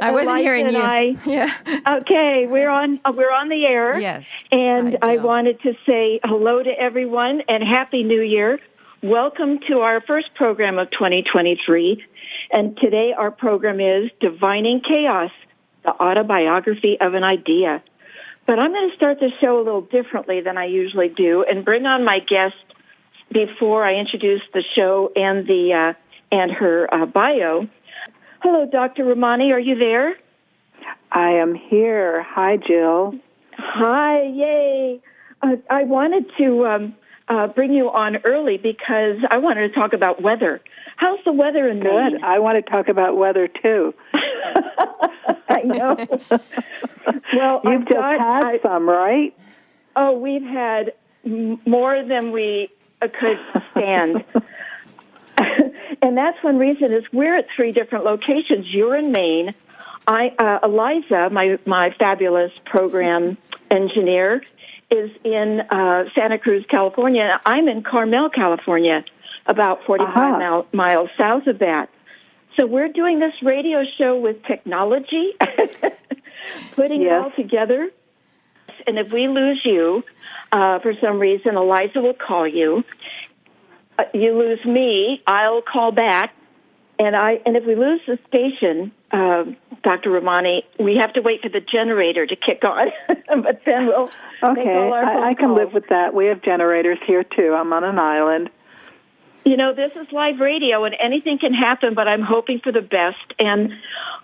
I wasn't hearing you. Yeah. Okay, we're on the air. Yes. And I wanted to say hello to everyone and Happy New Year. Welcome to our first program of 2023. And today our program is Divining Chaos, the Autobiography of an Idea. But I'm going to start the show a little differently than I usually do and bring on my guest before I introduce the show and her bio. Hello, Dr. Rahmani. Are you there? I am here. Hi, Jill. Hi, yay. I wanted to bring you on early because I wanted to talk about weather. How's the weather in Maine? Good. I want to talk about weather, too. I know. Well, You've just had some, right? Oh, we've had more than we could stand. And that's one reason is we're at 3 different locations. You're in Maine. Eliza, my fabulous program engineer, is in Santa Cruz, California. I'm in Carmel, California, about 45 miles south of that. So we're doing this radio show with technology, putting it all together. And if we lose you, for some reason, Eliza will call you. You lose me, I'll call back. And if we lose the station, Dr. Rahmani, we have to wait for the generator to kick on. But then we'll make all our phone I can calls. live with that. We have generators here, too. I'm on an island. You know, this is live radio, and anything can happen, but I'm hoping for the best. And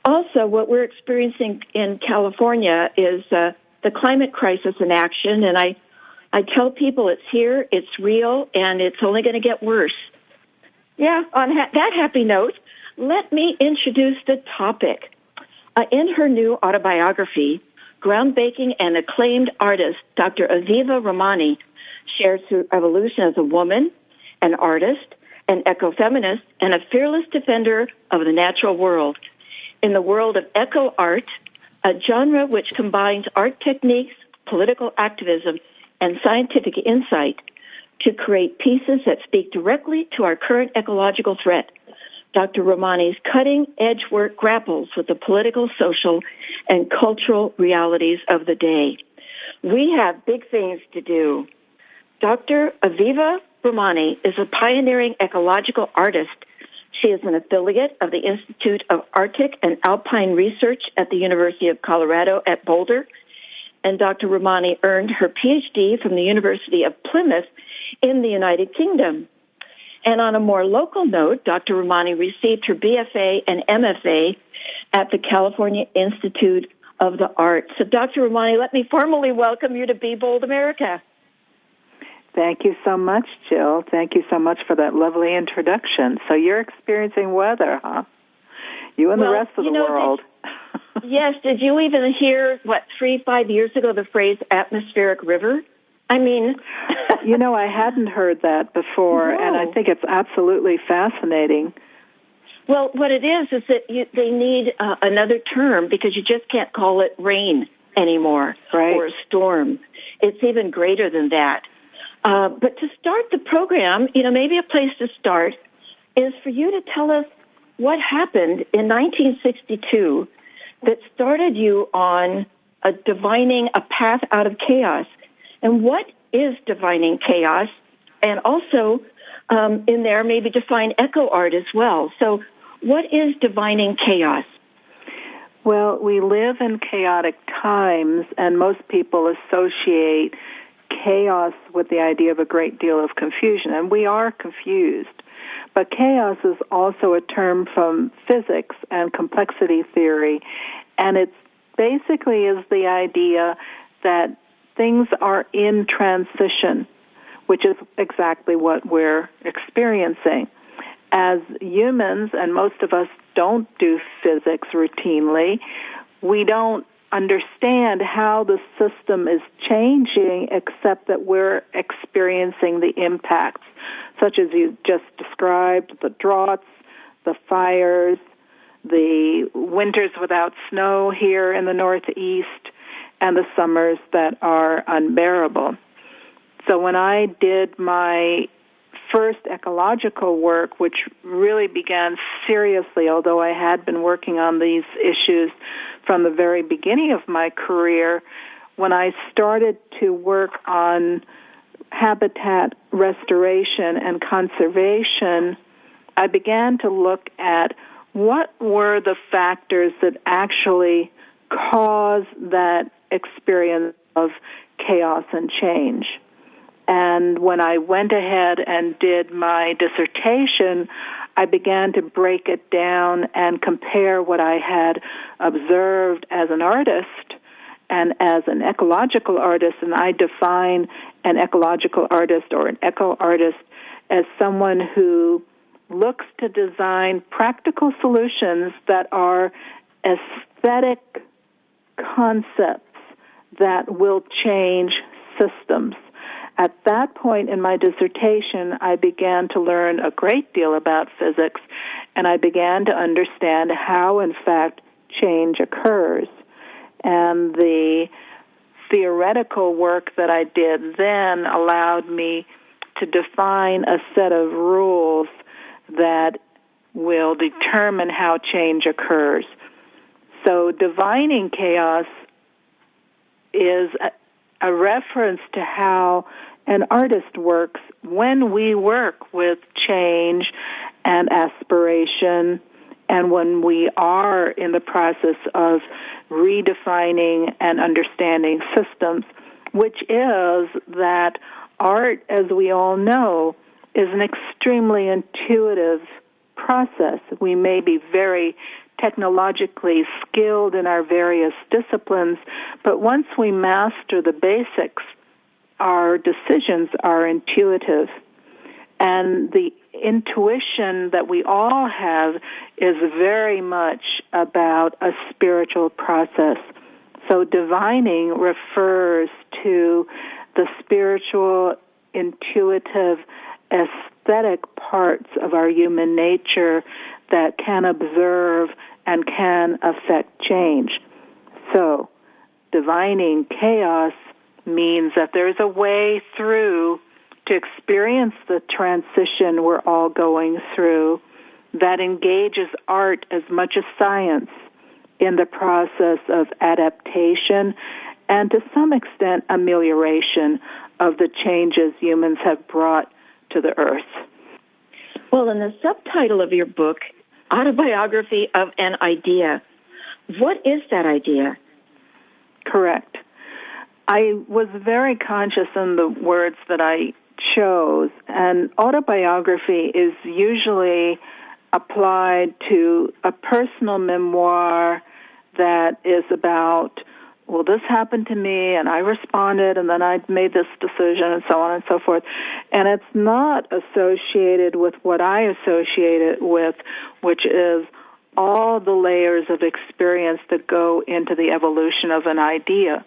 also, what we're experiencing in California is the climate crisis in action, and I tell people it's here, it's real, and it's only going to get worse. Yeah, on that happy note, let me introduce the topic. In her new autobiography, groundbreaking and acclaimed artist Dr. Aviva Rahmani shares her evolution as a woman, an artist, an ecofeminist, and a fearless defender of the natural world. In the world of ecoart, a genre which combines art techniques, political activism, and scientific insight to create pieces that speak directly to our current ecological threat. Dr. Rahmani's cutting-edge work grapples with the political, social, and cultural realities of the day. We have big things to do. Dr. Aviva Rahmani is a pioneering ecological artist. She is an affiliate of the Institute of Arctic and Alpine Research at the University of Colorado at Boulder. And Dr. Rahmani earned her PhD from the University of Plymouth in the United Kingdom. And on a more local note, Dr. Rahmani received her BFA and MFA at the California Institute of the Arts. So, Dr. Rahmani, let me formally welcome you to Be Bold America. Thank you so much, Jill. Thank you so much for that lovely introduction. So you're experiencing weather, huh? You and the rest of the world. Yes. Did you even hear, 3-5 years ago, the phrase atmospheric river? I mean... I hadn't heard that before, and I think it's absolutely fascinating. Well, what it is that they need another term because you just can't call it rain anymore or a storm. It's even greater than that. But to start the program, maybe a place to start is for you to tell us what happened in 1962 that started you on divining a path out of chaos. And what is divining chaos? And also, in there, maybe define eco-art as well. So what is divining chaos? Well, we live in chaotic times, and most people associate chaos with the idea of a great deal of confusion, and we are confused. But chaos is also a term from physics and complexity theory, and it basically is the idea that things are in transition, which is exactly what we're experiencing. As humans, and most of us don't do physics routinely, we don't understand how the system is changing except that we're experiencing the impacts, such as you just described, the droughts, the fires, the winters without snow here in the Northeast, and the summers that are unbearable. So when I did my first ecological work, which really began seriously, although I had been working on these issues from the very beginning of my career, when I started to work on habitat restoration and conservation, I began to look at what were the factors that actually cause that experience of chaos and change. And when I went ahead and did my dissertation, I began to break it down and compare what I had observed as an artist and as an ecological artist. And I define an ecological artist or an eco-artist as someone who looks to design practical solutions that are aesthetic concepts that will change systems. At that point in my dissertation, I began to learn a great deal about physics, and I began to understand how, in fact, change occurs. And the theoretical work that I did then allowed me to define a set of rules that will determine how change occurs. So divining chaos is a reference to how an artist works when we work with change and aspiration, and when we are in the process of redefining and understanding systems, which is that art, as we all know, is an extremely intuitive process. We may be very technologically skilled in our various disciplines, but once we master the basics, our decisions are intuitive. And the intuition that we all have is very much about a spiritual process. So divining refers to the spiritual, intuitive, aesthetic parts of our human nature that can observe and can affect change. So, divining chaos means that there's a way through to experience the transition we're all going through that engages art as much as science in the process of adaptation and, to some extent, amelioration of the changes humans have brought to the earth. Well, in the subtitle of your book, Autobiography of an Idea, what is that idea? Correct. I was very conscious in the words that I chose, and autobiography is usually applied to a personal memoir that is about, well, this happened to me, and I responded, and then I made this decision, and so on and so forth. And it's not associated with what I associate it with, which is all the layers of experience that go into the evolution of an idea.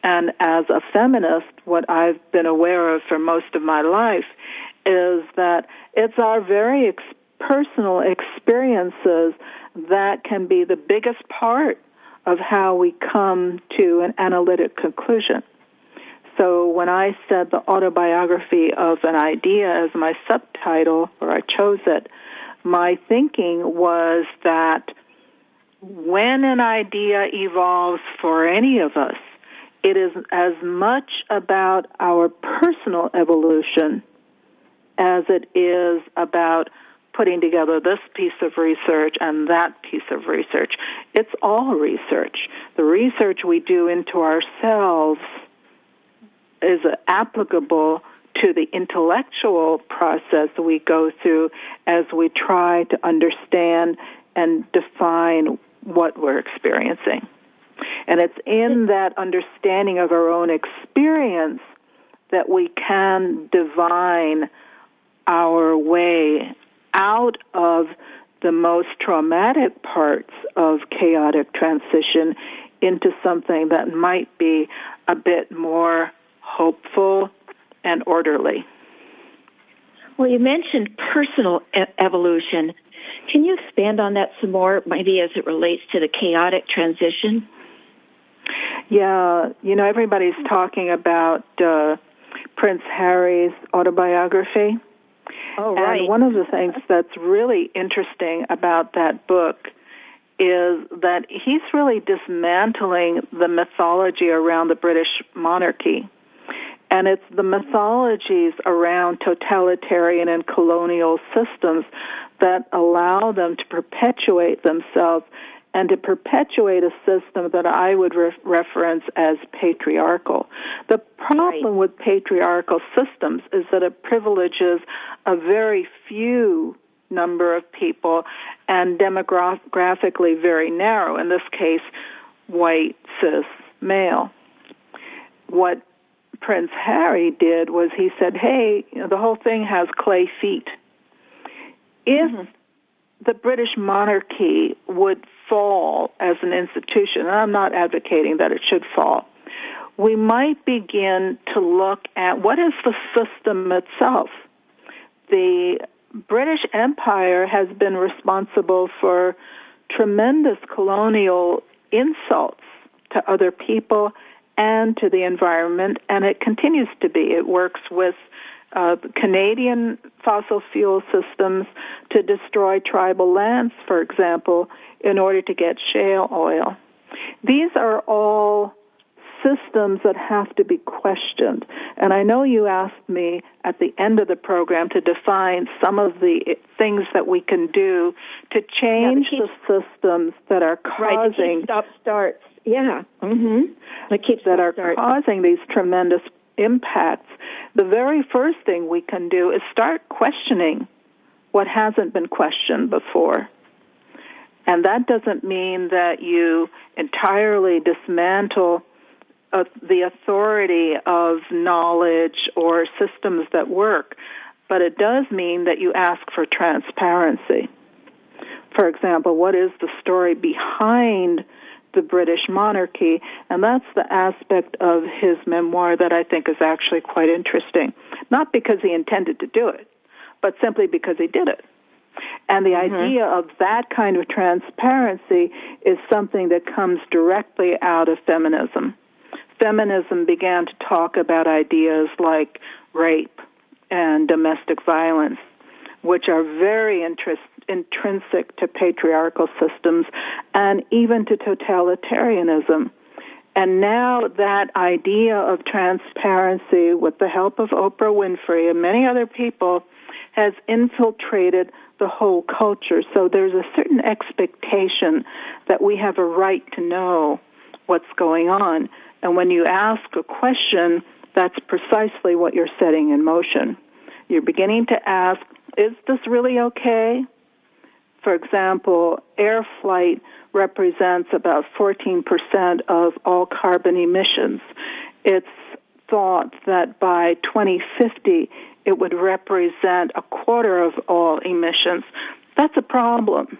And as a feminist, what I've been aware of for most of my life is that it's our very personal experiences that can be the biggest part of how we come to an analytic conclusion. So when I said the autobiography of an idea as my subtitle, or I chose it, my thinking was that when an idea evolves for any of us, it is as much about our personal evolution as it is about putting together this piece of research and that piece of research. It's all research. The research we do into ourselves is applicable to the intellectual process we go through as we try to understand and define what we're experiencing. And it's in that understanding of our own experience that we can divine our way out of the most traumatic parts of chaotic transition into something that might be a bit more hopeful and orderly. Well, you mentioned personal evolution. Can you expand on that some more, maybe as it relates to the chaotic transition? Yeah, everybody's talking about Prince Harry's autobiography. Oh, right. And one of the things that's really interesting about that book is that he's really dismantling the mythology around the British monarchy. And it's the mythologies around totalitarian and colonial systems that allow them to perpetuate themselves and to perpetuate a system that I would reference as patriarchal. The problem with patriarchal systems is that it privileges a very few number of people and demographically very narrow, in this case, white, cis, male. What Prince Harry did was he said, hey, the whole thing has clay feet. If the British monarchy would fall as an institution, and I'm not advocating that it should fall, we might begin to look at what is the system itself. The British Empire has been responsible for tremendous colonial insults to other people and to the environment, and it continues to be. It works with Canadian fossil fuel systems to destroy tribal lands, for example, in order to get shale oil. These are all systems that have to be questioned. And I know you asked me at the end of the program to define some of the things that we can do to change the systems that are causing stop-starts. Yeah. That are causing these tremendous impacts. The very first thing we can do is start questioning what hasn't been questioned before. And that doesn't mean that you entirely dismantle the authority of knowledge or systems that work, but it does mean that you ask for transparency. For example, what is the story behind the British monarchy? And that's the aspect of his memoir that I think is actually quite interesting. Not because he intended to do it, but simply because he did it. And the idea of that kind of transparency is something that comes directly out of feminism. Feminism began to talk about ideas like rape and domestic violence, which are very intrinsic to patriarchal systems and even to totalitarianism. And now that idea of transparency, with the help of Oprah Winfrey and many other people, has infiltrated the whole culture. So there's a certain expectation that we have a right to know what's going on. And when you ask a question, that's precisely what you're setting in motion. You're beginning to ask, is this really okay? For example, air flight represents about 14% of all carbon emissions. It's thought that by 2050, it would represent a quarter of all emissions. That's a problem,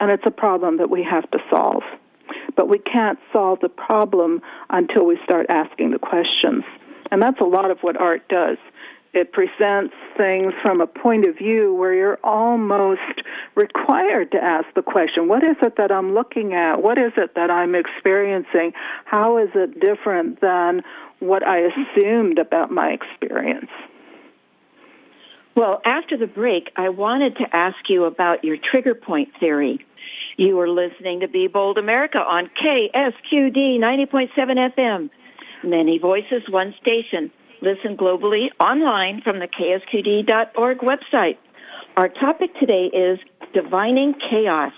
and it's a problem that we have to solve. But we can't solve the problem until we start asking the questions. And that's a lot of what art does. It presents things from a point of view where you're almost required to ask the question, what is it that I'm looking at? What is it that I'm experiencing? How is it different than what I assumed about my experience? Well, after the break, I wanted to ask you about your trigger point theory. You are listening to Be Bold America on KSQD 90.7 FM. Many voices, one station. Listen globally online from the KSQD.org website. Our topic today is Divining Chaos,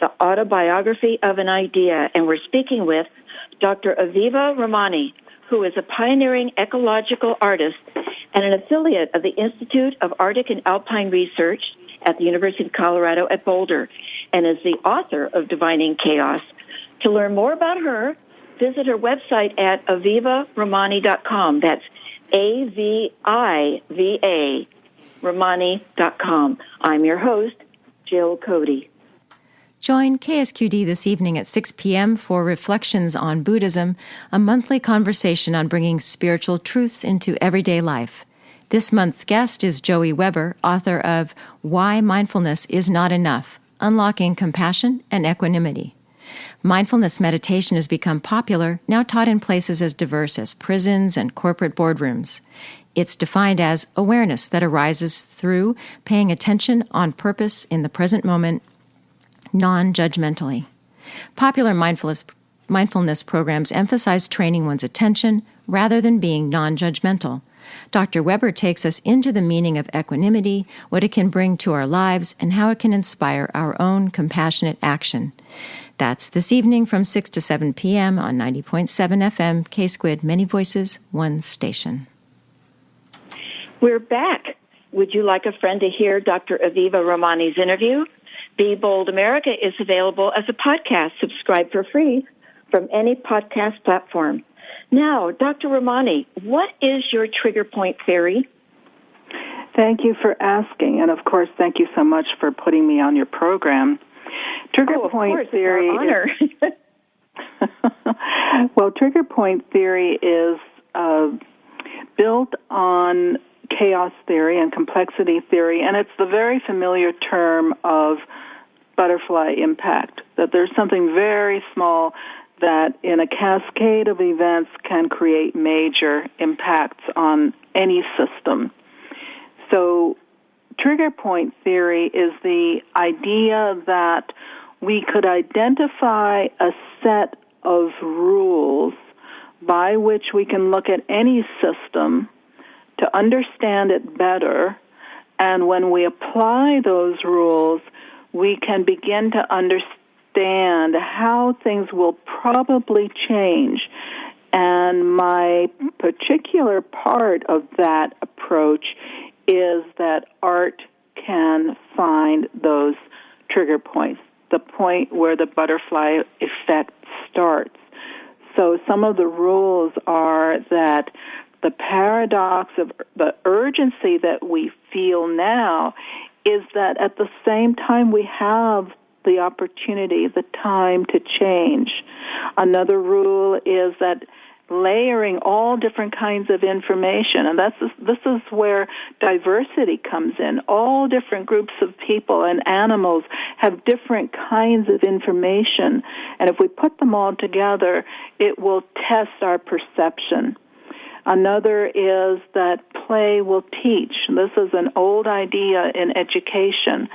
the Autobiography of an Idea. And we're speaking with Dr. Aviva Rahmani, who is a pioneering ecological artist and an affiliate of the Institute of Arctic and Alpine Research at the University of Colorado at Boulder, and is the author of Divining Chaos. To learn more about her, visit her website at avivarahmani.com. That's AVIVA, Rahmani.com. I'm your host, Jill Cody. Join KSQD this evening at 6 p.m. for Reflections on Buddhism, a monthly conversation on bringing spiritual truths into everyday life. This month's guest is Joey Weber, author of Why Mindfulness is Not Enough, Unlocking Compassion and Equanimity. Mindfulness meditation has become popular, now taught in places as diverse as prisons and corporate boardrooms. It's defined as awareness that arises through paying attention on purpose in the present moment, non-judgmentally. Popular mindfulness programs emphasize training one's attention rather than being non-judgmental. Dr. Weber takes us into the meaning of equanimity, what it can bring to our lives, and how it can inspire our own compassionate action. That's this evening from 6 to 7 p.m. on 90.7 FM, K-Squid, Many Voices, One Station. We're back. Would you like a friend to hear Dr. Aviva Rahmani's interview? Be Bold America is available as a podcast. Subscribe for free from any podcast platform. Now, Dr. Rahmani, what is your trigger point theory? Thank you for asking, and of course, thank you so much for putting me on your program. Trigger point theory. It's our honor. Well, trigger point theory is built on chaos theory and complexity theory, and it's the very familiar term of butterfly impact, that there's something very small that in a cascade of events can create major impacts on any system. So trigger point theory is the idea that we could identify a set of rules by which we can look at any system to understand it better, and when we apply those rules, we can begin to understand how things will probably change. And my particular part of that approach is that art can find those trigger points, the point where the butterfly effect starts. So some of the rules are that the paradox of the urgency that we feel now is that at the same time we have the opportunity, the time to change. Another rule is that layering all different kinds of information, and this is where diversity comes in. All different groups of people and animals have different kinds of information, and if we put them all together, it will test our perception. Another is that play will teach. This is an old idea in education,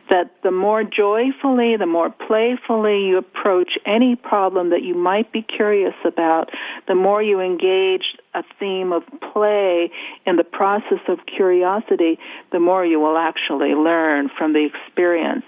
that the more joyfully, the more playfully you approach any problem that you might be curious about, the more you engage a theme of play in the process of curiosity, the more you will actually learn from the experience.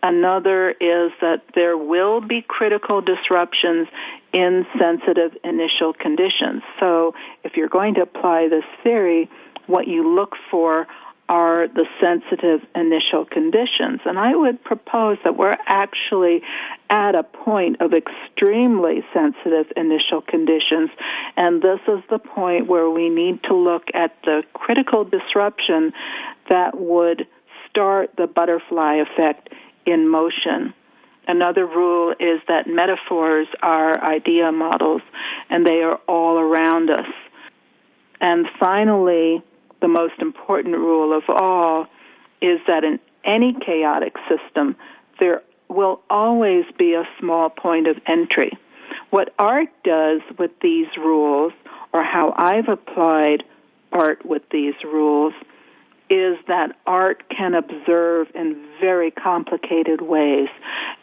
Another is that there will be critical disruptions in sensitive initial conditions. So if you're going to apply this theory, what you look for are the sensitive initial conditions. And I would propose that we're actually at a point of extremely sensitive initial conditions, and this is the point where we need to look at the critical disruption that would start the butterfly effect in motion. Another rule is that metaphors are idea models, and they are all around us. And finally, the most important rule of all is that in any chaotic system, there will always be a small point of entry. What art does with these rules, or how I've applied art with these rules, is that art can observe in very complicated ways.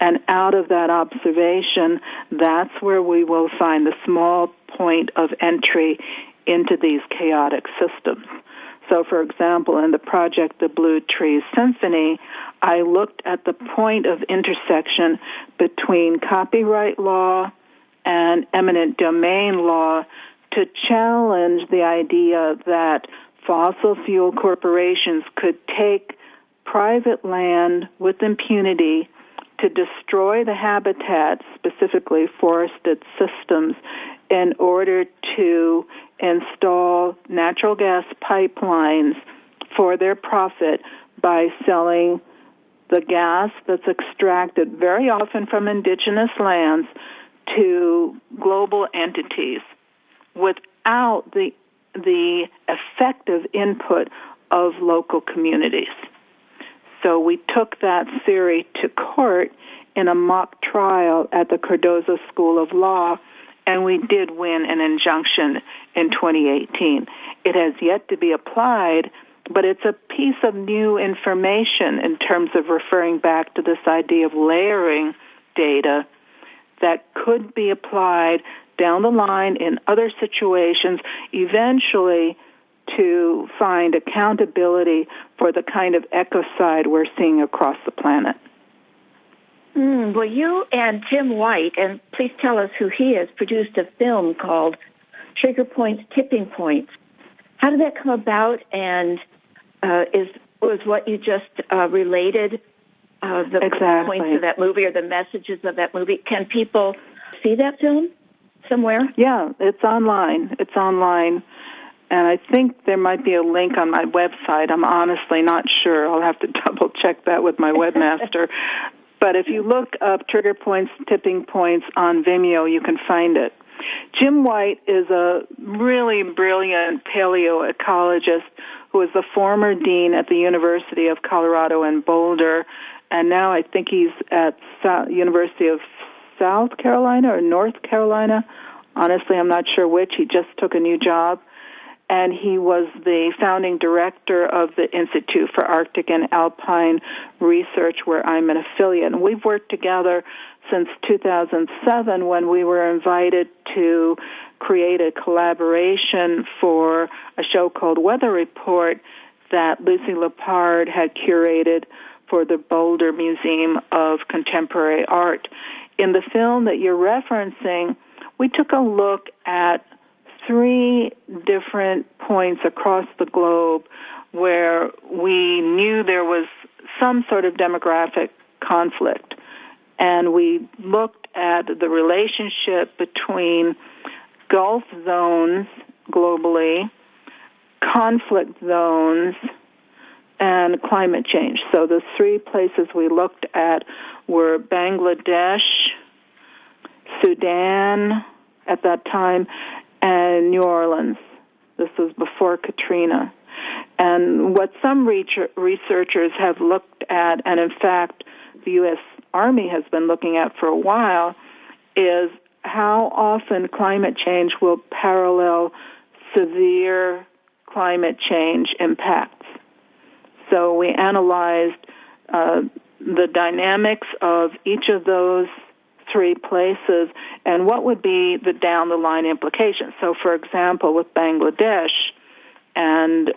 And out of that observation, that's where we will find the small point of entry into these chaotic systems. So, for example, in the project The Blue Trees Symphony, I looked at the point of intersection between copyright law and eminent domain law to challenge the idea that fossil fuel corporations could take private land with impunity to destroy the habitat, specifically forested systems, in order to install natural gas pipelines for their profit by selling the gas that's extracted very often from indigenous lands to global entities without the effective input of local communities. So we took that theory to court in a mock trial at the Cardozo School of Law, and we did win an injunction in 2018. It has yet to be applied, but it's a piece of new information in terms of referring back to this idea of layering data that could be applied down the line in other situations, eventually to find accountability for the kind of ecocide we're seeing across the planet. Well, you and Tim White, and please tell us who he is, produced a film called Trigger Points, Tipping Points. How did that come about, and was what you just related the exactly. points of that movie or the messages of that movie? Can people see that film somewhere? Yeah, it's online. And I think there might be a link on my website. I'm honestly not sure. I'll have to double-check that with my webmaster. But if you look up Trigger Points, Tipping Points on Vimeo, you can find it. Jim White is a really brilliant paleoecologist who is the former dean at the University of Colorado in Boulder, and now I think he's at University of South Carolina or North Carolina. Honestly, I'm not sure which. He just took a new job. And he was the founding director of the Institute for Arctic and Alpine Research, where I'm an affiliate. And we've worked together since 2007 when we were invited to create a collaboration for a show called Weather Report that Lucy Lepard had curated for the Boulder Museum of Contemporary Art. In the film that you're referencing, we took a look at 3 different points across the globe where we knew there was some sort of demographic conflict. And we looked at the relationship between Gulf zones globally, conflict zones, and climate change. So the 3 places we looked at were Bangladesh, Sudan at that time, and New Orleans. This was before Katrina. And what some researchers have looked at, and in fact the U.S. Army has been looking at for a while, is how often climate change will parallel severe climate change impacts. So we analyzed the dynamics of each of those 3 places and what would be the down-the-line implications. So, for example, with Bangladesh, and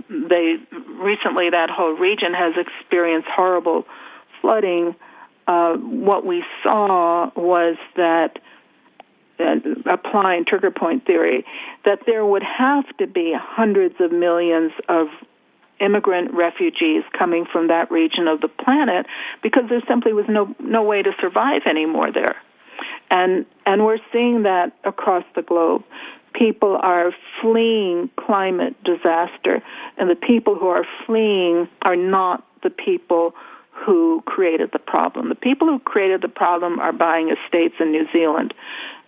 recently that whole region has experienced horrible flooding, what we saw was that, applying trigger point theory, that there would have to be hundreds of millions of immigrant refugees coming from that region of the planet because there simply was no way to survive anymore there. And we're seeing that across the globe. People are fleeing climate disaster, and the people who are fleeing are not the people who created the problem. The people who created the problem are buying estates in New Zealand.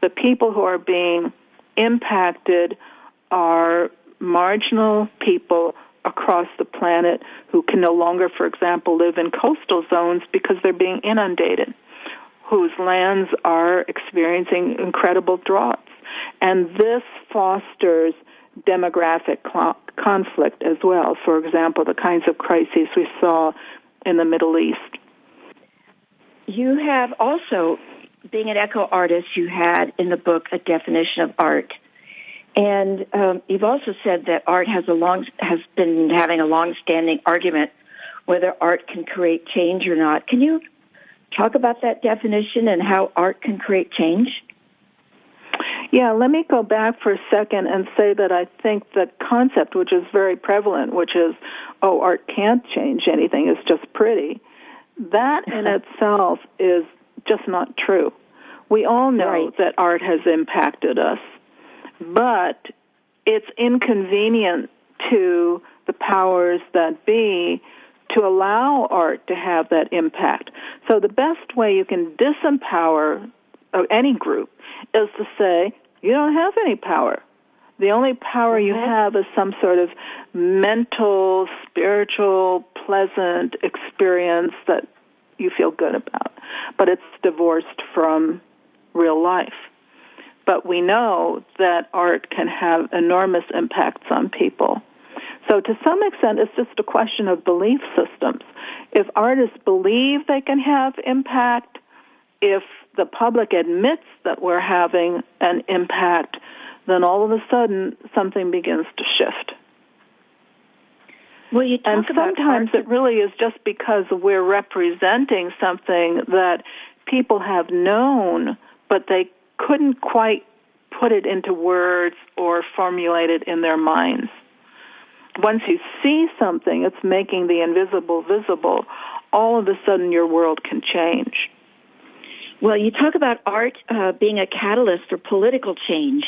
The people who are being impacted are marginal people across the planet who can no longer, for example, live in coastal zones because they're being inundated, whose lands are experiencing incredible droughts. And this fosters demographic conflict as well. For example, the kinds of crises we saw in the Middle East. You have also, being an eco-artist, you had in the book a definition of art. And you've also said that art has been having a long-standing argument whether art can create change or not. Can you talk about that definition and how art can create change? Yeah, let me go back for a second and say that I think the concept, which is very prevalent, which is, art can't change anything, it's just pretty, that in itself is just not true. We all know that art has impacted us, but it's inconvenient to the powers that be to allow art to have that impact. So the best way you can disempower any group is to say, you don't have any power. The only power you have is some sort of mental, spiritual, pleasant experience that you feel good about. But it's divorced from real life. but we know that art can have enormous impacts on people. So to some extent, it's just a question of belief systems. If artists believe they can have impact, if the public admits that we're having an impact, then all of a sudden something begins to shift. Well, you talk and sometimes it really is just because we're representing something that people have known, but they couldn't quite put it into words or formulate it in their minds. Once you see something, it's making the invisible visible. All of a sudden, your world can change. Well, you talk about art being a catalyst for political change.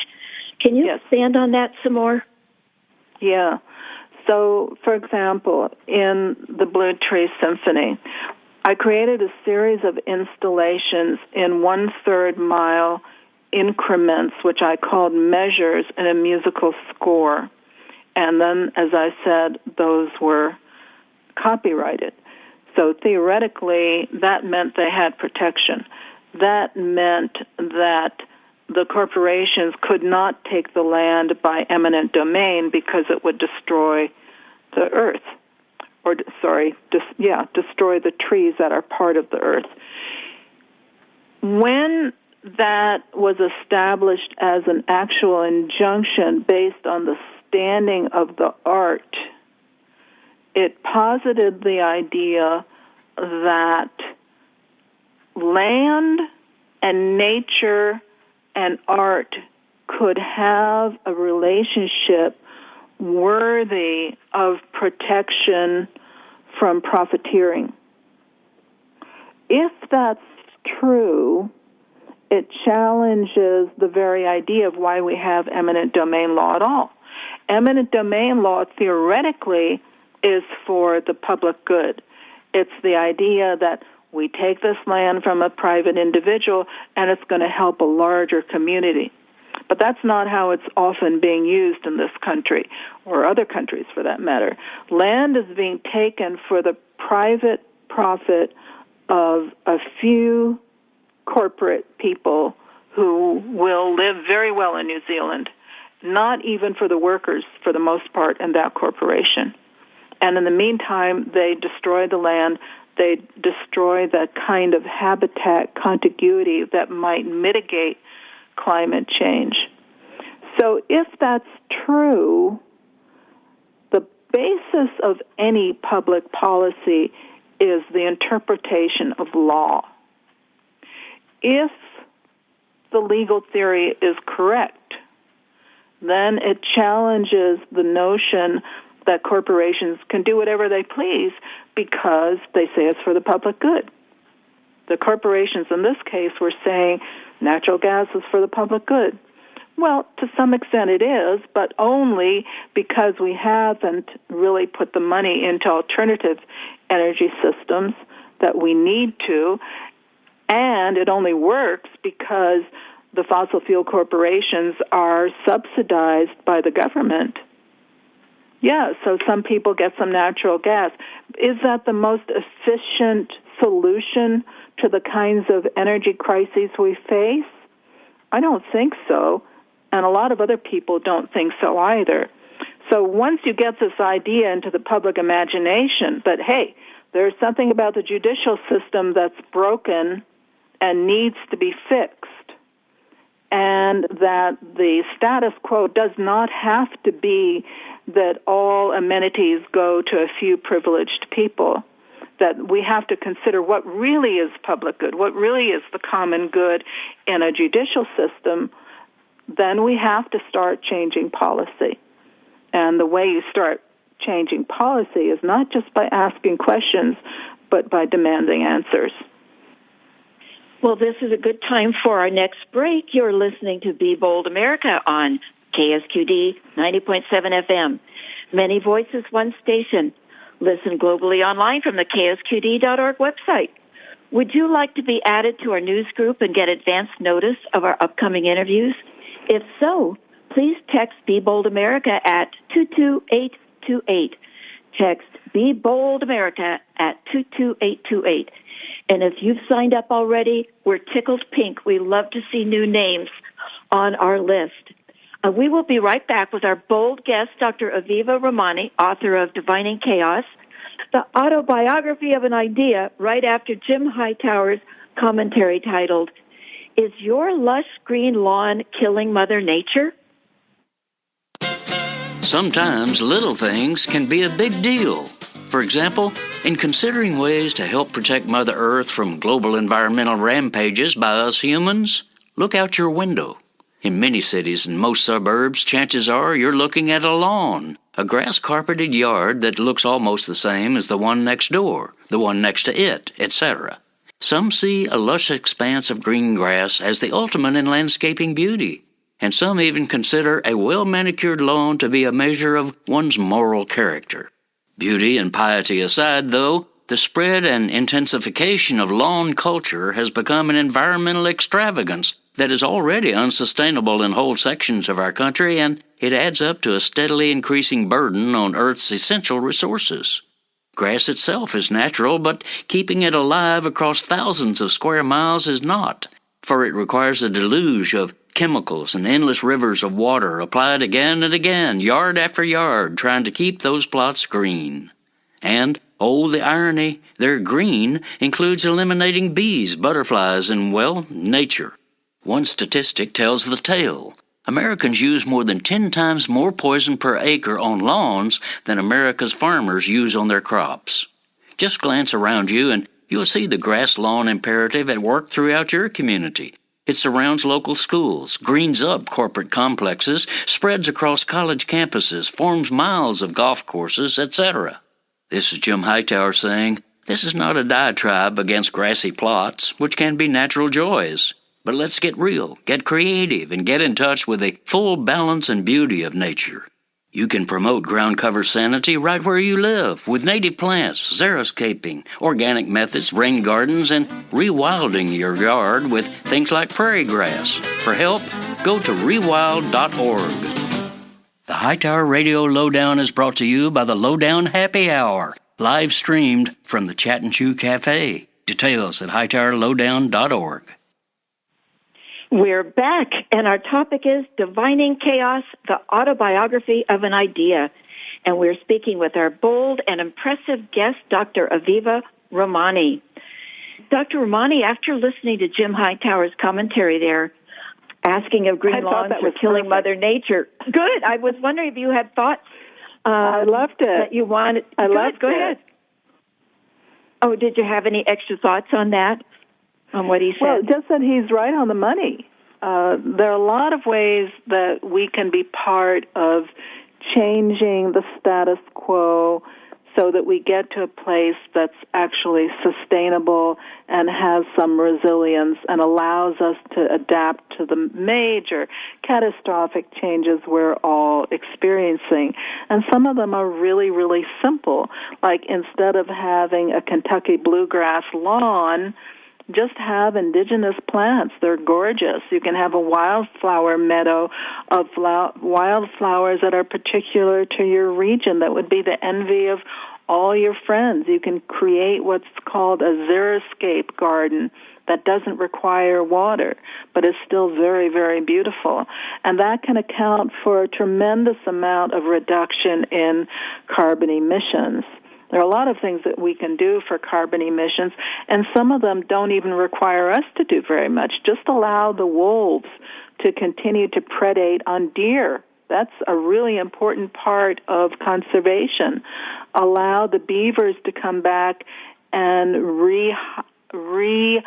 Can you expand on that some more? Yeah. So, for example, in the Blue Tree Symphony, I created a series of installations in 1/3 mile increments, which I called measures in a musical score. And then, as I said, those were copyrighted. So theoretically, that meant they had protection. That meant that the corporations could not take the land by eminent domain because it would destroy the earth, or destroy the trees that are part of the earth. When that was established as an actual injunction based on the standing of the art, it posited the idea that land and nature and art could have a relationship worthy of protection from profiteering. If that's true, it challenges the very idea of why we have eminent domain law at all. Eminent domain law theoretically is for the public good. It's the idea that we take this land from a private individual and it's going to help a larger community. But that's not how it's often being used in this country, or other countries for that matter. Land is being taken for the private profit of a few corporate people who will live very well in New Zealand, not even for the workers, for the most part, in that corporation. And in the meantime, they destroy the land. They destroy the kind of habitat contiguity that might mitigate climate change. So if that's true, the basis of any public policy is the interpretation of law. If the legal theory is correct, then it challenges the notion that corporations can do whatever they please because they say it's for the public good. The corporations in this case were saying natural gas is for the public good. Well, to some extent it is, but only because we haven't really put the money into alternative energy systems that we need to, and it only works because the fossil fuel corporations are subsidized by the government. Yeah, so some people get some natural gas. Is that the most efficient solution to the kinds of energy crises we face? I don't think so, and a lot of other people don't think so either. So once you get this idea into the public imagination that, hey, there's something about the judicial system that's broken and needs to be fixed, and that the status quo does not have to be that all amenities go to a few privileged people, that we have to consider what really is public good, what really is the common good in a judicial system, then we have to start changing policy. And the way you start changing policy is not just by asking questions, but by demanding answers. Well, this is a good time for our next break. You're listening to Be Bold America on KSQD 90.7 FM. Many voices, one station. Listen globally online from the KSQD.org website. Would you like to be added to our news group and get advance notice of our upcoming interviews? If so, please text Be Bold America at 22828. Text Be Bold America at 22828. And if you've signed up already, we're tickled pink. We love to see new names on our list. We will be right back with our bold guest, Dr. Aviva Rahmani, author of Divining Chaos, the Autobiography of an Idea, right after Jim Hightower's commentary titled, Is Your Lush Green Lawn Killing Mother Nature? Sometimes little things can be a big deal. For example, in considering ways to help protect Mother Earth from global environmental rampages by us humans, look out your window. In many cities and most suburbs, chances are you're looking at a lawn, a grass-carpeted yard that looks almost the same as the one next door, the one next to it, etc. Some see a lush expanse of green grass as the ultimate in landscaping beauty, and some even consider a well-manicured lawn to be a measure of one's moral character. Beauty and piety aside, though, the spread and intensification of lawn culture has become an environmental extravagance that is already unsustainable in whole sections of our country, and it adds up to a steadily increasing burden on Earth's essential resources. Grass itself is natural, but keeping it alive across thousands of square miles is not, for it requires a deluge of chemicals and endless rivers of water applied again and again, yard after yard, trying to keep those plots green. And, oh, the irony, their green includes eliminating bees, butterflies, and, well, nature. One statistic tells the tale. Americans use more than 10 times more poison per acre on lawns than America's farmers use on their crops. Just glance around you and you'll see the grass lawn imperative at work throughout your community. It surrounds local schools, greens up corporate complexes, spreads across college campuses, forms miles of golf courses, etc. This is Jim Hightower saying, this is not a diatribe against grassy plots, which can be natural joys. But let's get real, get creative, and get in touch with the full balance and beauty of nature. You can promote ground cover sanity right where you live with native plants, xeriscaping, organic methods, rain gardens, and rewilding your yard with things like prairie grass. For help, go to rewild.org. The Hightower Radio Lowdown is brought to you by the Lowdown Happy Hour, live streamed from the Chat and Chew Cafe. Details at hightowerlowdown.org. We're back, and our topic is Divining Chaos, the Autobiography of an Idea. And we're speaking with our bold and impressive guest, Dr. Aviva Rahmani. Dr. Rahmani, after listening to Jim Hightower's commentary there, asking if green lawns were killing Mother Nature. Good. I was wondering if you had thoughts. I loved it. That you wanted. I loved it. Go ahead. Oh, did you have any extra thoughts on that? On what he said? Well, just that he's right on the money. There are a lot of ways that we can be part of changing the status quo so that we get to a place that's actually sustainable and has some resilience and allows us to adapt to the major catastrophic changes we're all experiencing. And some of them are really, really simple. Like instead of having a Kentucky bluegrass lawn, just have indigenous plants. They're gorgeous. You can have a wildflower meadow of wildflowers that are particular to your region that would be the envy of all your friends. You can create what's called a xeriscape garden that doesn't require water, but is still very, very beautiful. And that can account for a tremendous amount of reduction in carbon emissions. There are a lot of things that we can do for carbon emissions, and some of them don't even require us to do very much. Just allow the wolves to continue to predate on deer. That's a really important part of conservation. Allow the beavers to come back and recreate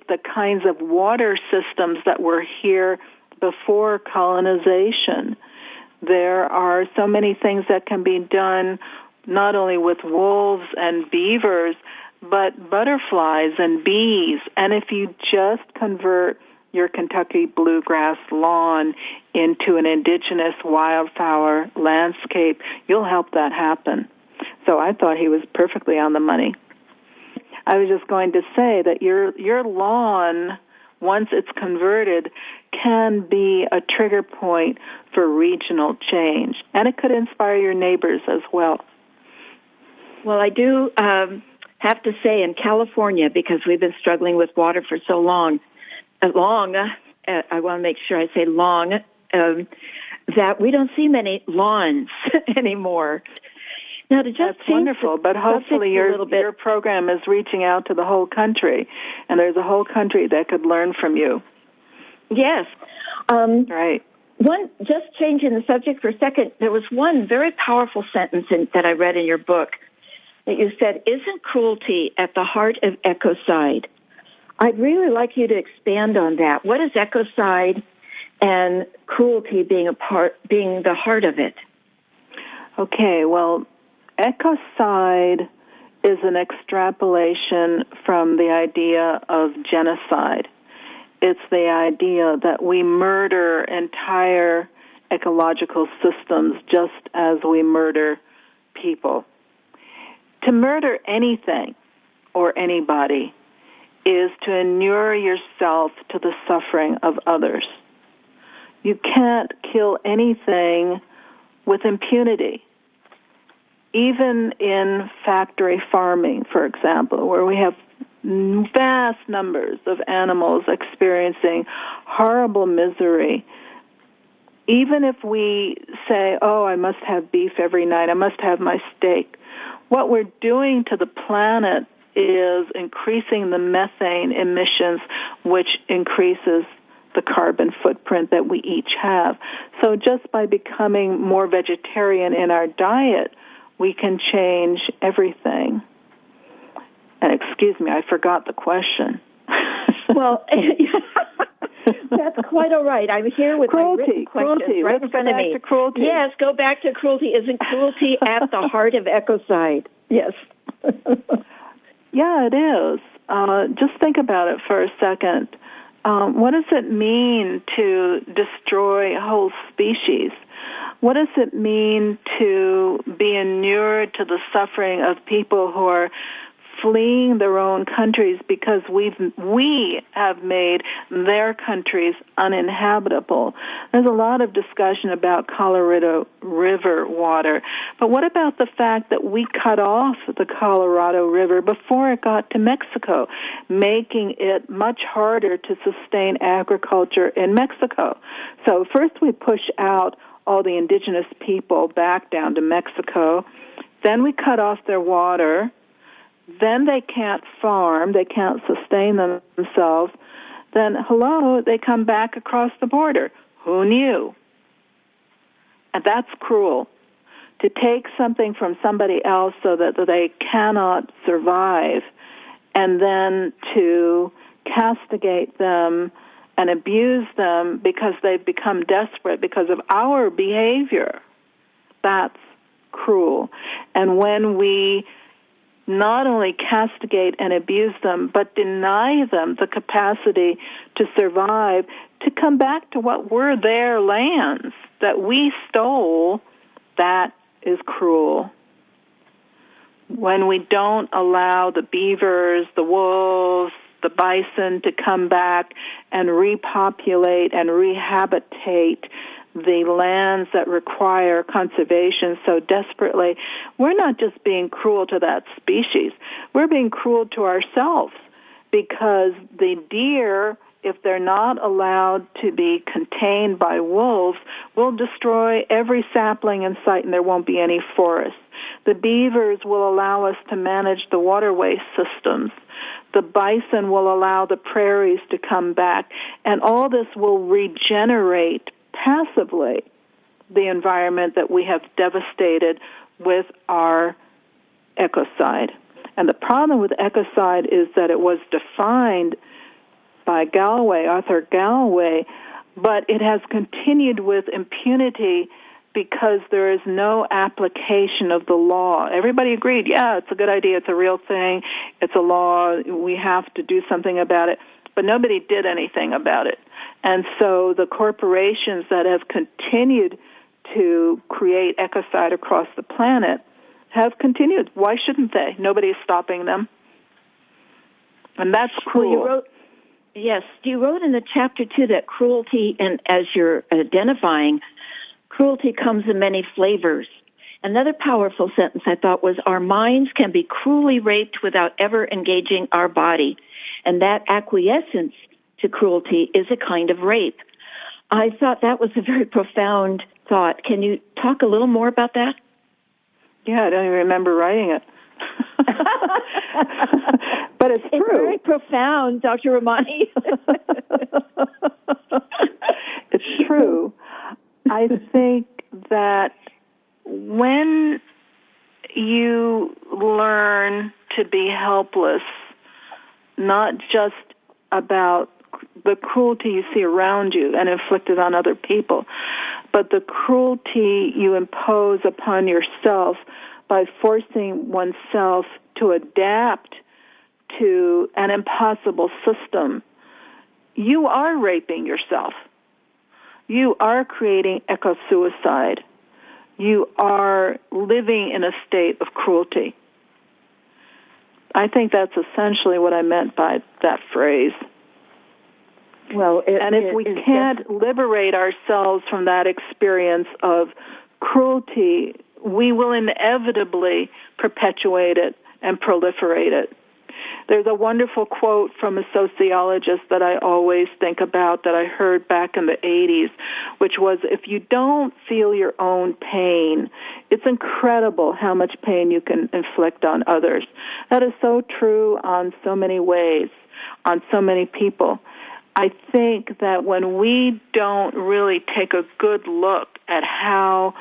the kinds of water systems that were here before colonization. There are so many things that can be done not only with wolves and beavers, but butterflies and bees. And if you just convert your Kentucky bluegrass lawn into an indigenous wildflower landscape, you'll help that happen. So I thought he was perfectly on the money. I was just going to say that your lawn, once it's converted, can be a trigger point for regional change. And it could inspire your neighbors as well. Well, I do have to say in California, because we've been struggling with water for so long, I want to make sure I say long, that we don't see many lawns anymore. Now, to just That's wonderful, but hopefully your program is reaching out to the whole country, and there's a whole country that could learn from you. Yes. Right. Just changing the subject for a second, there was one very powerful sentence that I read in your book that you said, "Isn't cruelty at the heart of ecocide?" I'd really like you to expand on that. What is ecocide and cruelty being the heart of it? Okay, well, ecocide is an extrapolation from the idea of genocide. It's the idea that we murder entire ecological systems just as we murder people. To murder anything or anybody is to inure yourself to the suffering of others. You can't kill anything with impunity. Even in factory farming, for example, where we have vast numbers of animals experiencing horrible misery, even if we say, oh, I must have beef every night, I must have my steak, what we're doing to the planet is increasing the methane emissions, which increases the carbon footprint that we each have. So just by becoming more vegetarian in our diet, we can change everything. And excuse me, I forgot the question. Well, that's quite all right. I'm here with my written questions right in front of me. Let's go back to cruelty. Yes, go back to cruelty. Isn't cruelty at the heart of ecocide? Yes. Yeah, it is. Just think about it for a second. What does it mean to destroy whole species? What does it mean to be inured to the suffering of people who are fleeing their own countries because we have made their countries uninhabitable? There's a lot of discussion about Colorado River water, but what about the fact that we cut off the Colorado River before it got to Mexico, making it much harder to sustain agriculture in Mexico? So first we push out all the indigenous people back down to Mexico, then we cut off their water, then they can't farm, they can't sustain themselves, then, they come back across the border. Who knew? And that's cruel. To take something from somebody else so that they cannot survive, and then to castigate them and abuse them because they've become desperate because of our behavior, that's cruel. And when we not only castigate and abuse them, but deny them the capacity to survive, to come back to what were their lands that we stole, that is cruel. When we don't allow the beavers, the wolves, the bison to come back and repopulate and rehabilitate the lands that require conservation so desperately, we're not just being cruel to that species. We're being cruel to ourselves, because the deer, if they're not allowed to be contained by wolves, will destroy every sapling in sight and there won't be any forest. The beavers will allow us to manage the waterway systems. The bison will allow the prairies to come back, and all this will regenerate passively the environment that we have devastated with our ecocide. And the problem with ecocide is that it was defined by Arthur Galloway, but it has continued with impunity because there is no application of the law. Everybody agreed, yeah, it's a good idea, it's a real thing, it's a law, we have to do something about it, but nobody did anything about it. And so the corporations that have continued to create ecocide across the planet have continued. Why shouldn't they? Nobody's stopping them. And that's cruel. Well, you wrote in the chapter 2 that cruelty, and as you're identifying, cruelty comes in many flavors. Another powerful sentence I thought was, our minds can be cruelly raped without ever engaging our body. And that acquiescence to cruelty is a kind of rape. I thought that was a very profound thought. Can you talk a little more about that? Yeah, I don't even remember writing it. But it's true. It's very profound, Dr. Rahmani. It's true. I think that when you learn to be helpless, not just about the cruelty you see around you and inflicted on other people, but the cruelty you impose upon yourself by forcing oneself to adapt to an impossible system, you are raping yourself. You are creating eco-suicide. You are living in a state of cruelty. I think that's essentially what I meant by that phrase. Well, if we can't liberate ourselves from that experience of cruelty, we will inevitably perpetuate it and proliferate it. There's a wonderful quote from a sociologist that I always think about that I heard back in the 80s, which was, if you don't feel your own pain, it's incredible how much pain you can inflict on others. That is so true on so many ways, on so many people. I think that when we don't really take a good look at how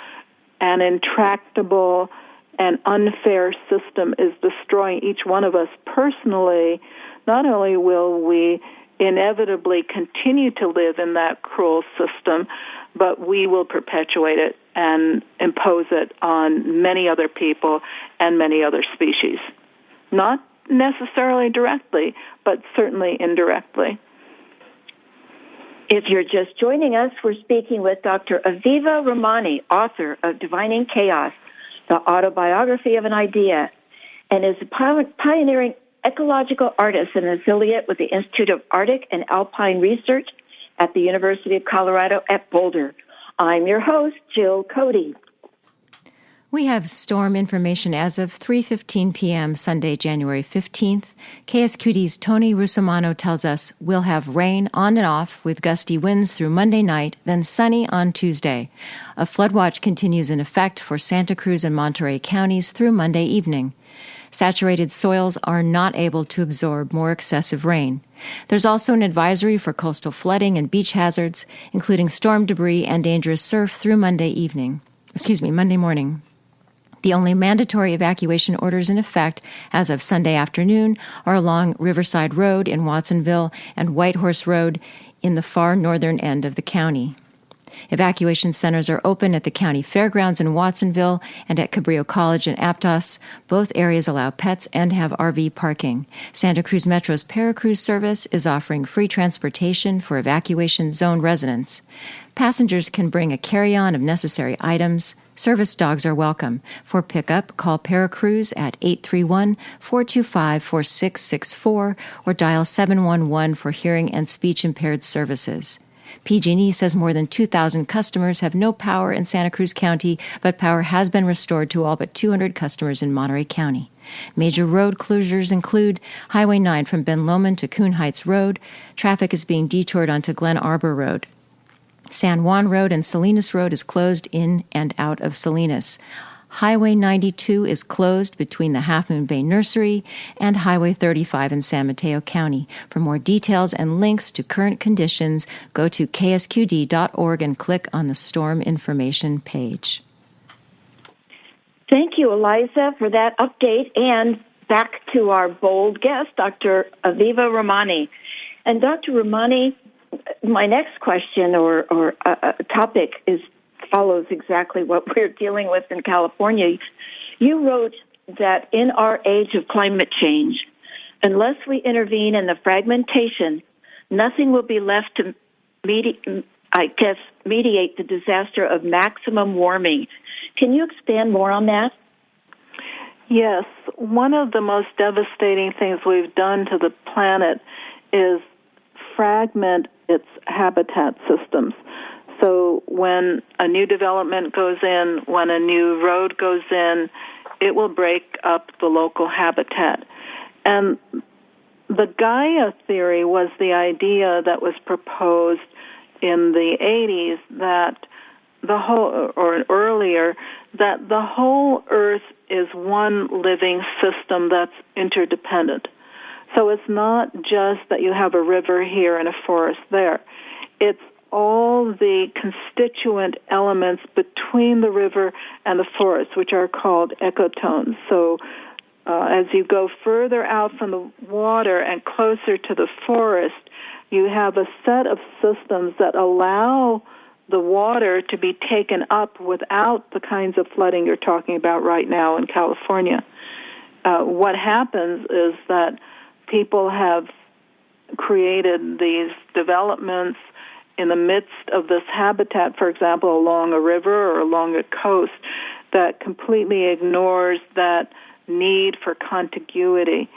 an intractable and unfair system is destroying each one of us personally, not only will we inevitably continue to live in that cruel system, but we will perpetuate it and impose it on many other people and many other species. Not necessarily directly, but certainly indirectly. If you're just joining us, we're speaking with Dr. Aviva Rahmani, author of Divining Chaos, the Autobiography of an Idea, and is a pioneering ecological artist and affiliate with the Institute of Arctic and Alpine Research at the University of Colorado at Boulder. I'm your host, Jill Cody. We have storm information as of 3:15 p.m. Sunday, January 15th. KSQD's Tony Rusomano tells us we'll have rain on and off with gusty winds through Monday night, then sunny on Tuesday. A flood watch continues in effect for Santa Cruz and Monterey counties through Monday evening. Saturated soils are not able to absorb more excessive rain. There's also an advisory for coastal flooding and beach hazards, including storm debris and dangerous surf through Monday morning. The only mandatory evacuation orders in effect as of Sunday afternoon are along Riverside Road in Watsonville and Whitehorse Road in the far northern end of the county. Evacuation centers are open at the county fairgrounds in Watsonville and at Cabrillo College in Aptos. Both areas allow pets and have RV parking. Santa Cruz Metro's Paracruz service is offering free transportation for evacuation zone residents. Passengers can bring a carry-on of necessary items. Service dogs are welcome. For pickup, call Paracruz at 831-425-4664 or dial 711 for hearing and speech-impaired services. PG&E says more than 2,000 customers have no power in Santa Cruz County, but power has been restored to all but 200 customers in Monterey County. Major road closures include Highway 9 from Ben Lomond to Coon Heights Road. Traffic is being detoured onto Glen Arbor Road. San Juan Road and Salinas Road is closed in and out of Salinas. Highway 92 is closed between the Half Moon Bay Nursery and Highway 35 in San Mateo County. For more details and links to current conditions, go to ksqd.org and click on the Storm Information page. Thank you, Eliza, for that update. And back to our bold guest, Dr. Aviva Rahmani. And Dr. Rahmani, my next question or topic follows exactly what we're dealing with in California. You wrote that in our age of climate change, unless we intervene in the fragmentation, nothing will be left to mediate the disaster of maximum warming. Can you expand more on that? Yes. One of the most devastating things we've done to the planet is fragment its habitat systems. So when a new development goes in, when a new road goes in, it will break up the local habitat. And the Gaia theory was the idea that was proposed in the 80s that the whole, or earlier, that the whole Earth is one living system that's interdependent. So it's not just that you have a river here and a forest there. It's all the constituent elements between the river and the forest, which are called ecotones. So as you go further out from the water and closer to the forest, you have a set of systems that allow the water to be taken up without the kinds of flooding you're talking about right now in California. What happens is that people have created these developments in the midst of this habitat, for example, along a river or along a coast, that completely ignores that need for contiguity.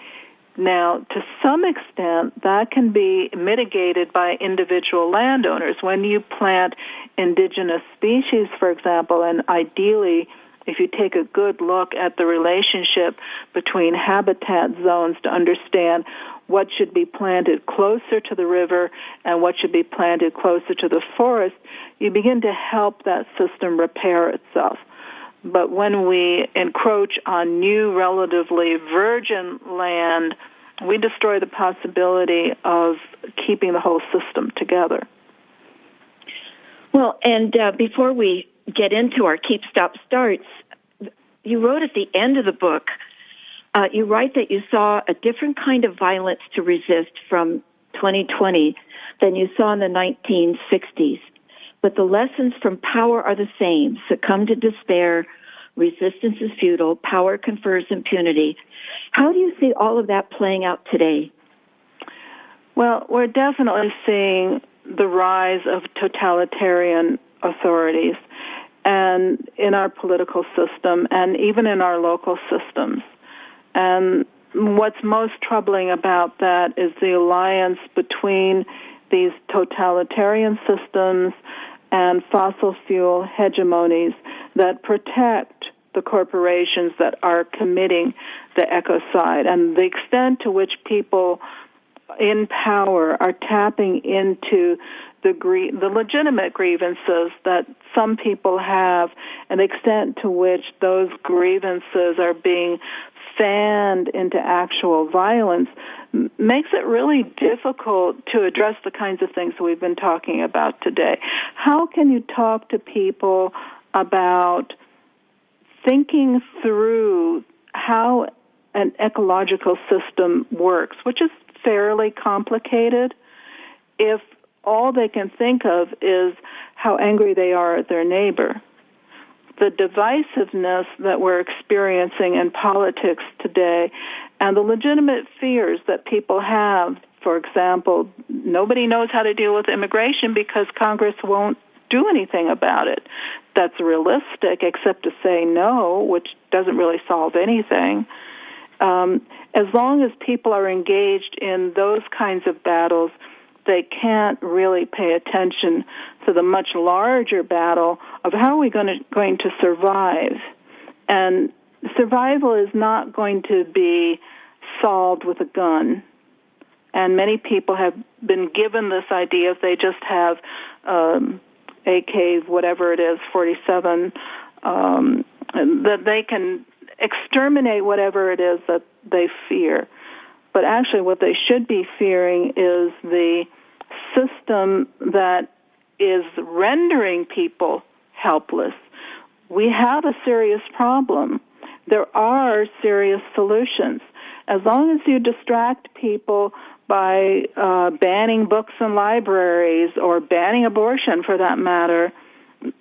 Now, to some extent, that can be mitigated by individual landowners. When you plant indigenous species, for example, and ideally, if you take a good look at the relationship between habitat zones to understand what should be planted closer to the river and what should be planted closer to the forest, you begin to help that system repair itself. But when we encroach on new, relatively virgin land, we destroy the possibility of keeping the whole system together. Well, and before we get into our Keep, Stop, Starts, you wrote at the end of the book, you write that you saw a different kind of violence to resist from 2020 than you saw in the 1960s. But the lessons from power are the same. Succumb to despair, resistance is futile, power confers impunity. How do you see all of that playing out today? Well, we're definitely seeing the rise of totalitarian authorities, and in our political system and even in our local systems. And what's most troubling about that is the alliance between these totalitarian systems and fossil fuel hegemonies that protect the corporations that are committing the ecocide, and the extent to which people in power are tapping into the legitimate grievances that some people have, and the extent to which those grievances are being fanned into actual violence makes it really difficult to address the kinds of things that we've been talking about today. How can you talk to people about thinking through how an ecological system works, which is fairly complicated, if all they can think of is how angry they are at their neighbor? The divisiveness that we're experiencing in politics today and the legitimate fears that people have, for example, nobody knows how to deal with immigration because Congress won't do anything about it. That's realistic, except to say no, which doesn't really solve anything. As long as people are engaged in those kinds of battles, they can't really pay attention to the much larger battle of how are we going to survive. And survival is not going to be solved with a gun. And many people have been given this idea if they just have AK, whatever it is, 47, that they can exterminate whatever it is that they fear. But actually what they should be fearing is the system that is rendering people helpless. We have a serious problem. There are serious solutions. As long as you distract people by banning books in libraries or banning abortion, for that matter,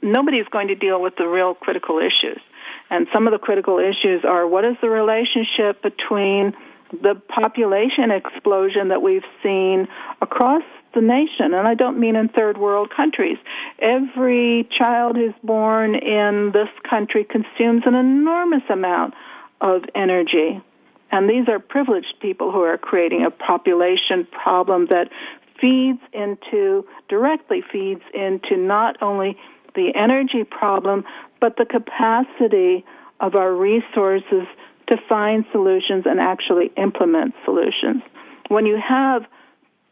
nobody's going to deal with the real critical issues. And some of the critical issues are, what is the relationship between the population explosion that we've seen across the nation? And I don't mean in third world countries. Every child who's born in this country consumes an enormous amount of energy. And these are privileged people who are creating a population problem that directly feeds into not only the energy problem, but the capacity of our resources to find solutions and actually implement solutions. When you have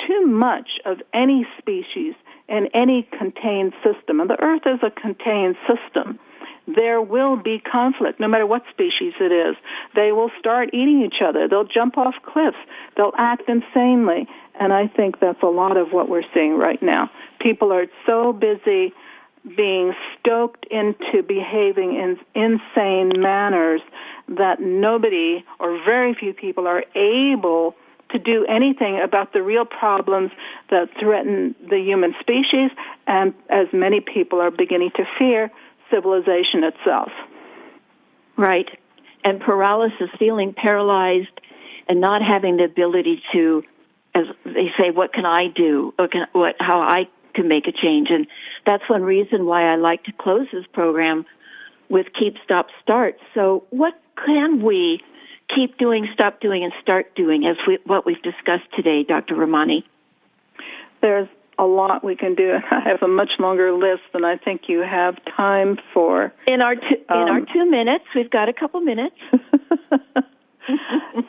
too much of any species in any contained system, and the Earth is a contained system, there will be conflict, no matter what species it is. They will start eating each other. They'll jump off cliffs. They'll act insanely. And I think that's a lot of what we're seeing right now. People are so busy being stoked into behaving in insane manners that nobody or very few people are able to do anything about the real problems that threaten the human species, and as many people are beginning to fear, civilization itself. Right. And paralysis, feeling paralyzed and not having the ability to, as they say, what can I do? How I can make a change. And that's one reason why I like to close this program with keep, stop, start. So what can we keep doing, stop doing, and start doing as what we've discussed today, Dr. Rahmani? There's a lot we can do. I have a much longer list than I think you have time for. In our 2 minutes, we've got a couple minutes.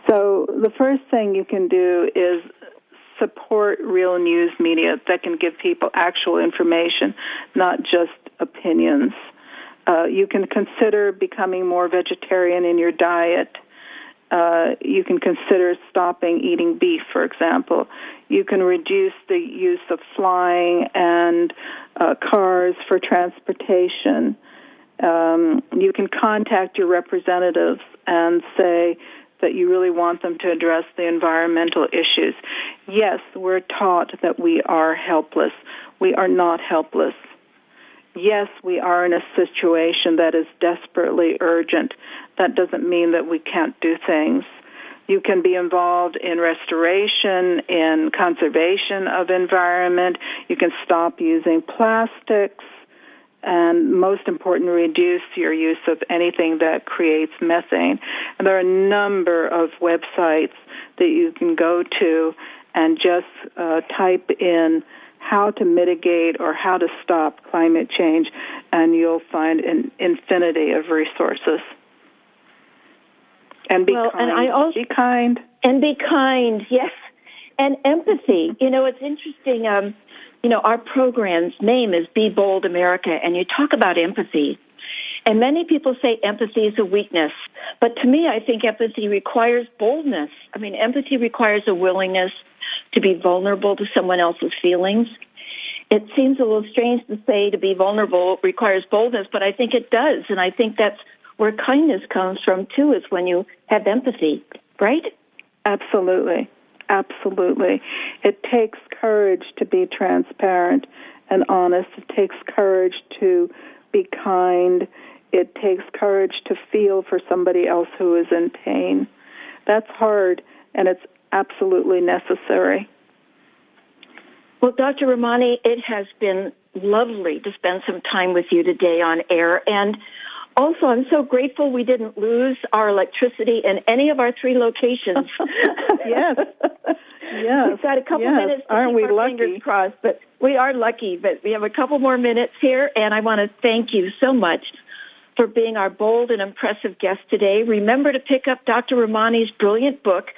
So the first thing you can do is support real news media that can give people actual information, not just opinions. You can consider becoming more vegetarian in your diet. You can consider stopping eating beef, for example. You can reduce the use of flying and cars for transportation. You can contact your representatives and say that you really want them to address the environmental issues. Yes, we're taught that we are helpless. We are not helpless. Yes, we are in a situation that is desperately urgent. That doesn't mean that we can't do things. You can be involved in restoration, in conservation of environment. You can stop using plastics. And most important, reduce your use of anything that creates methane. And there are a number of websites that you can go to and just type in how to mitigate or how to stop climate change, and you'll find an infinity of resources. And be kind. Be kind. And be kind, yes. And empathy. You know, it's interesting. Our program's name is Be Bold America, and you talk about empathy. And many people say empathy is a weakness. But to me, I think empathy requires boldness. I mean, empathy requires a willingness to be vulnerable to someone else's feelings. It seems a little strange to say to be vulnerable requires boldness, but I think it does. And I think that's where kindness comes from, too, is when you have empathy, right? Absolutely. Absolutely. It takes courage to be transparent and honest. It takes courage to be kind. It takes courage to feel for somebody else who is in pain. That's hard, and it's absolutely necessary. Well, Dr. Rahmani, it has been lovely to spend some time with you today on air. And also, I'm so grateful we didn't lose our electricity in any of our 3 locations. Yes. Yes. We've got a couple minutes to Aren't keep we our lucky? fingers crossed. But we are lucky, but we have a couple more minutes here, and I want to thank you so much for being our bold and impressive guest today. Remember to pick up Dr. Rahmani's brilliant book,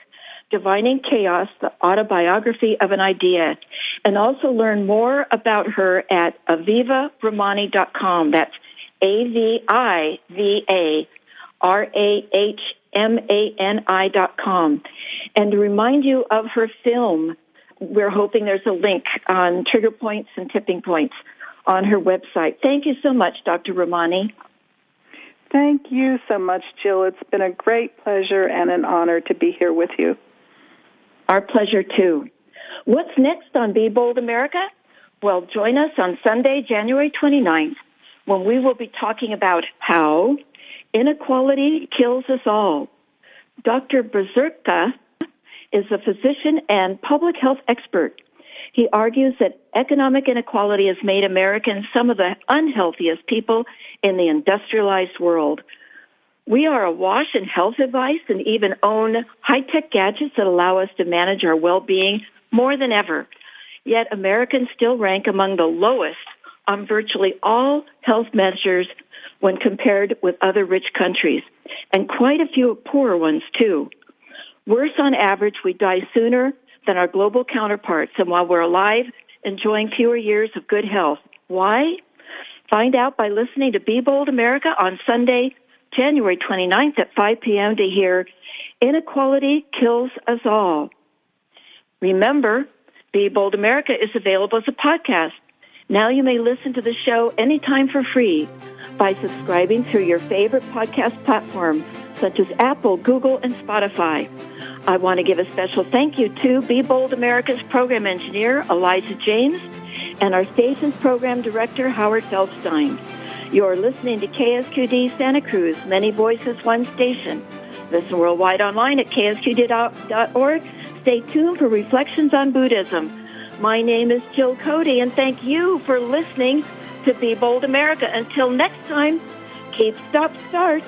Divining Chaos, the Autobiography of an Idea, and also learn more about her at avivarahmani.com. That's AvivaRahmani.com. And to remind you of her film, we're hoping there's a link on trigger points and tipping points on her website. Thank you so much, Dr. Rahmani. Thank you so much, Jill. It's been a great pleasure and an honor to be here with you. Our pleasure, too. What's next on Be Bold America? Well, join us on Sunday, January 29th, when we will be talking about how inequality kills us all. Dr. Berserka is a physician and public health expert. He argues that economic inequality has made Americans some of the unhealthiest people in the industrialized world. We are awash in health advice and even own high-tech gadgets that allow us to manage our well-being more than ever. Yet Americans still rank among the lowest on virtually all health measures when compared with other rich countries, and quite a few poorer ones, too. Worse, on average, we die sooner than our global counterparts, and while we're alive, enjoying fewer years of good health. Why? Find out by listening to Be Bold America on Sunday, January 29th at 5 p.m. to hear Inequality Kills Us All. Remember, Be Bold America is available as a podcast. Now you may listen to the show anytime for free by subscribing through your favorite podcast platform, such as Apple, Google, and Spotify. I want to give a special thank you to Be Bold America's program engineer, Eliza James, and our station's program director, Howard Feldstein. You're listening to KSQD Santa Cruz, Many Voices, One Station. Listen worldwide online at ksqd.org. Stay tuned for Reflections on Buddhism. My name is Jill Cody, and thank you for listening to Be Bold America. Until next time, keep, stop, start.